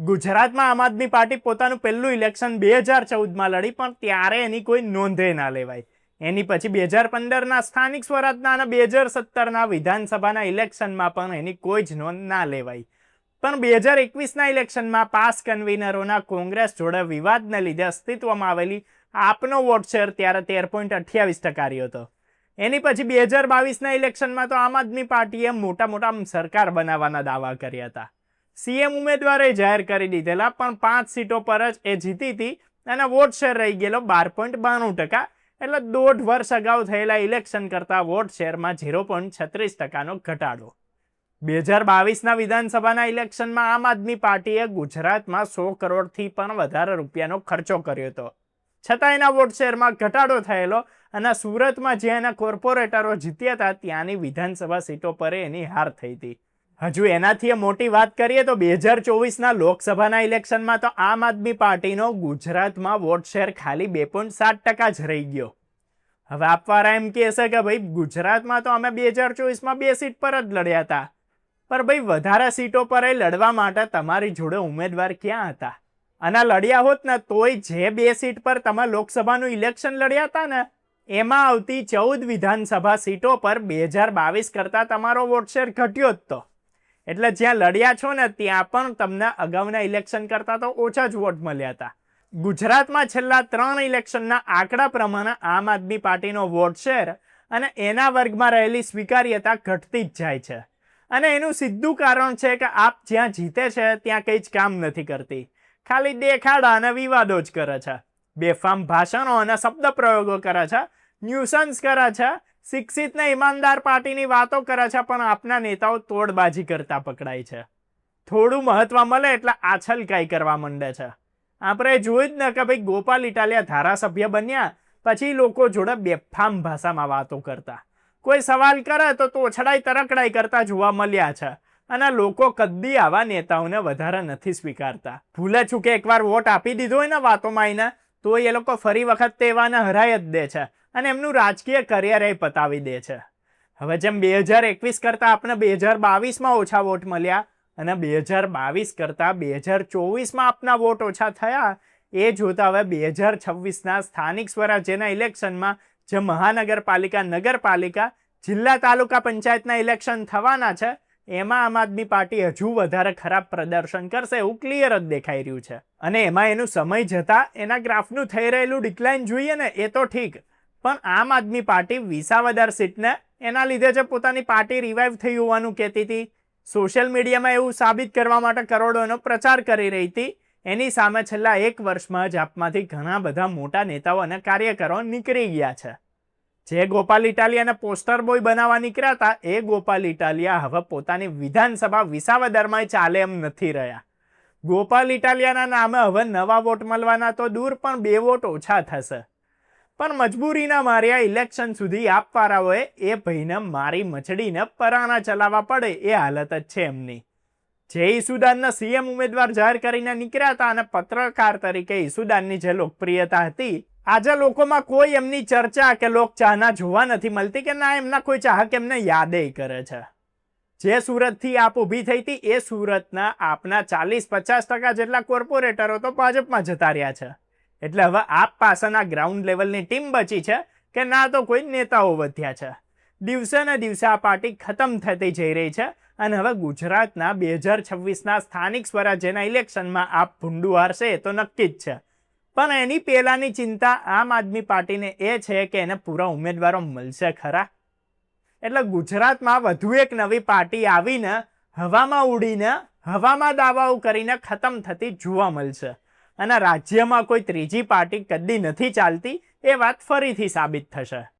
ગુજરાતમાં આમ આદમી પાર્ટી પોતાનું પહેલું ઇલેક્શન 2014માં લડી, પણ ત્યારે એની કોઈ નોંધે ના લેવાય. એની પછી 2015ના સ્થાનિક સ્વરાજના અને 2017ના વિધાનસભાના ઇલેક્શનમાં પણ એની કોઈ જ નોંધ ના લેવાય. પણ 2021ના ઇલેક્શનમાં પાસ કન્વીનરોના કોંગ્રેસ જોડે વિવાદને લીધે અસ્તિત્વમાં આવેલી આપનો વોટ શેર ત્યારે 13.28% રહ્યો હતો. એની પછી 2022ના ઇલેક્શનમાં તો આમ આદમી પાર્ટીએ મોટા સરકાર બનાવવાના દાવા કર્યા હતા. સીએમ ઉમેદવારે જાહેર કરી દીધેલા, પણ 5 સીટો પર જ એ જીતી હતી અને વોટ શેર રહી ગયેલો 12.92%. એટલે 1.5 વર્ષ અગાઉ થયેલા ઇલેક્શન કરતા વોટ શેરમાં 0.36%નો ઘટાડો. 2022ના વિધાનસભાના ઇલેક્શનમાં આમ આદમી પાર્ટીએ ગુજરાતમાં 100 કરોડથી પણ વધારે રૂપિયાનો ખર્ચો કર્યો હતો, છતાં એના વોટ શેરમાં ઘટાડો થયેલો અને સુરતમાં જ્યાં એના કોર્પોરેટરો જીત્યા હતા ત્યાંની વિધાનસભા સીટો પર એની હાર થઈ હતી. હજુ એનાથી મોટી વાત કરીએ તો 2024ના લોકસભાના ઇલેક્શનમાં તો આમ આદમી પાર્ટીનો ગુજરાતમાં વોટ શેર ખાલી 2.7% જ રહી ગયો. હવે આપવાળા એમ કહેશે કે ભાઈ ગુજરાતમાં તો અમે 2024માં 2 સીટ પર જ લડ્યા હતા, પણ ભાઈ વધારે સીટો પર લડવા માટે તમારી જોડે ઉમેદવાર ક્યાં હતા? અને લડ્યા હોત ને તોય જે 2 સીટ પર તમે લોકસભાનું ઇલેક્શન લડ્યા હતા ને એમાં આવતી 14 વિધાનસભા સીટો પર 2022 કરતા તમારો વોટ શેર ઘટ્યો જ તો. એટલે જ્યાં લડ્યા છો ને ત્યાં પણ તમને અગાઉના ઇલેક્શન કરતા તો ઓછા જ વોટ મળ્યા હતા. ગુજરાતમાં છેલ્લા 3 ઇલેક્શનના આંકડા પ્રમાણે આમ આદમી પાર્ટીનો વોટ શેર અને એના વર્ગમાં રહેલી સ્વીકાર્યતા ઘટતી જ જાય છે. અને એનું સીધું કારણ છે કે આપ જ્યાં જીતે છે ત્યાં કંઈ જ કામ નથી કરતી, ખાલી દેખાડા અને વિવાદો જ કરે છે, બેફામ ભાષણો અને શબ્દ પ્રયોગો કરે છે, ન્યુસન્સ કરે છે, શિક્ષિત ને ઈમાનદાર પાર્ટીની વાતો કરે છે, પણ આપના નેતાઓ તોડબાજી કરતા પકડાય છે. થોડું મહત્વ મળે એટલે આછલકાઈ કરવા માંડે છે. આપણે જોયું જ ને કે ભાઈ ગોપાલ ઇટાલિયા ધારાસભ્ય બન્યા પછી લોકો જોડે બેફામ ભાષામાં વાતો કરતા, કોઈ સવાલ કરે તો તોછડાઈ તરકડાઈ કરતા જોવા મળ્યા છે. અને લોકો કદી આવા નેતાઓને વધારે નથી સ્વીકારતા. ભૂલે ચૂકે એકવાર વોટ આપી દીધો હોય ને વાતોમાં આવીને તો એ લોકો ફરી વખત તેવાને હરાય જ દે છે અને એમનું રાજકીય કરિયર પતાવી દે છે. હવે જેમ 2021 કરતા આપણે 2022માં ઓછા વોટ મળ્યા અને 2022 કરતા 2024માં આપના વોટ ઓછા થયા, એ જોતા હવે 2026ના સ્થાનિક સ્વરાજ્યના ઇલેક્શનમાં જે મહાનગરપાલિકા, નગરપાલિકા, જિલ્લા તાલુકા પંચાયતના ઇલેક્શન થવાના છે એમાં આમ આદમી પાર્ટી હજુ વધારે ખરાબ પ્રદર્શન કરશે એવું ક્લિયર જ દેખાઈ રહ્યું છે. અને એમાં એનું સમય જતા એના ગ્રાફનું થઈ રહેલું ડિક્લાઇન જોઈએ ને એ તો ઠીક, પણ આમ આદમી પાર્ટી વિસાવદર સીટને એના લીધે જે પોતાની પાર્ટી રિવાઇવ થઈ હોવાનું કહેતી હતી, સોશિયલ મીડિયામાં એવું સાબિત કરવા માટે કરોડોનો પ્રચાર કરી રહી હતી, એની સામે છેલ્લા 1 વર્ષમાં જ આપમાંથી ઘણા બધા મોટા નેતાઓ અને કાર્યકરો નીકળી ગયા છે. જે ગોપાલ ઇટાલિયાને પોસ્ટર બોય બનાવવા નીકળ્યા હતા એ ગોપાલ ઇટાલિયા હવે પોતાની વિધાનસભા વિસાવદરમાં ચાલે એમ નથી રહ્યા. ગોપાલ ઇટાલિયાના નામે હવે નવા વોટ મળવાના તો દૂર, પણ 2 વોટ ઓછા થશે. પણ મજબૂરીના માર્યા ઇલેક્શન સુધી આપવાળાઓએ એ ભાઈને મારી મચડીને પરાણા ચલાવવા પડે એ હાલત જ છે એમની. જે ઈસુદાનના સીએમ ઉમેદવાર જાહેર કરીને નીકળ્યા હતા અને પત્રકાર તરીકે ઈસુદાનની જે લોકપ્રિયતા હતી, આજે લોકોમાં કોઈ એમની ચર્ચા કે લોકચાહના જોવા નથી મળતી કે ના એમના કોઈ ચાહક એમને યાદે કરે છે. જે સુરતથી આપ ઊભી થઈ હતી એ સુરતના આપના 40-50% જેટલા કોર્પોરેટરો તો ભાજપમાં જતા રહ્યા છે. એટલે હવે આપ પાસેના ગ્રાઉન્ડ લેવલની ટીમ બચી છે કે ના તો કોઈ નેતાઓ વધ્યા છે. દિવસે ને દિવસે આ પાર્ટી ખતમ થતી જઈ રહી છે અને હવે ગુજરાતના 2026ના સ્થાનિક સ્વરાજ્યના ઇલેક્શનમાં આપ ભૂંડું હારશે એ તો નક્કી જ છે. પણ એની પહેલાની ચિંતા આમ આદમી પાર્ટીને એ છે કે એને પૂરા ઉમેદવારો મળશે ખરા? એટલે ગુજરાતમાં વધુ એક નવી પાર્ટી આવીને હવામાં ઉડીને હવામાં દાવાઓ કરીને ખતમ થતી જોવા મળશે અને રાજ્યમાં કોઈ ત્રીજી પાર્ટી કદી નથી ચાલતી એ વાત ફરીથી સાબિત થશે.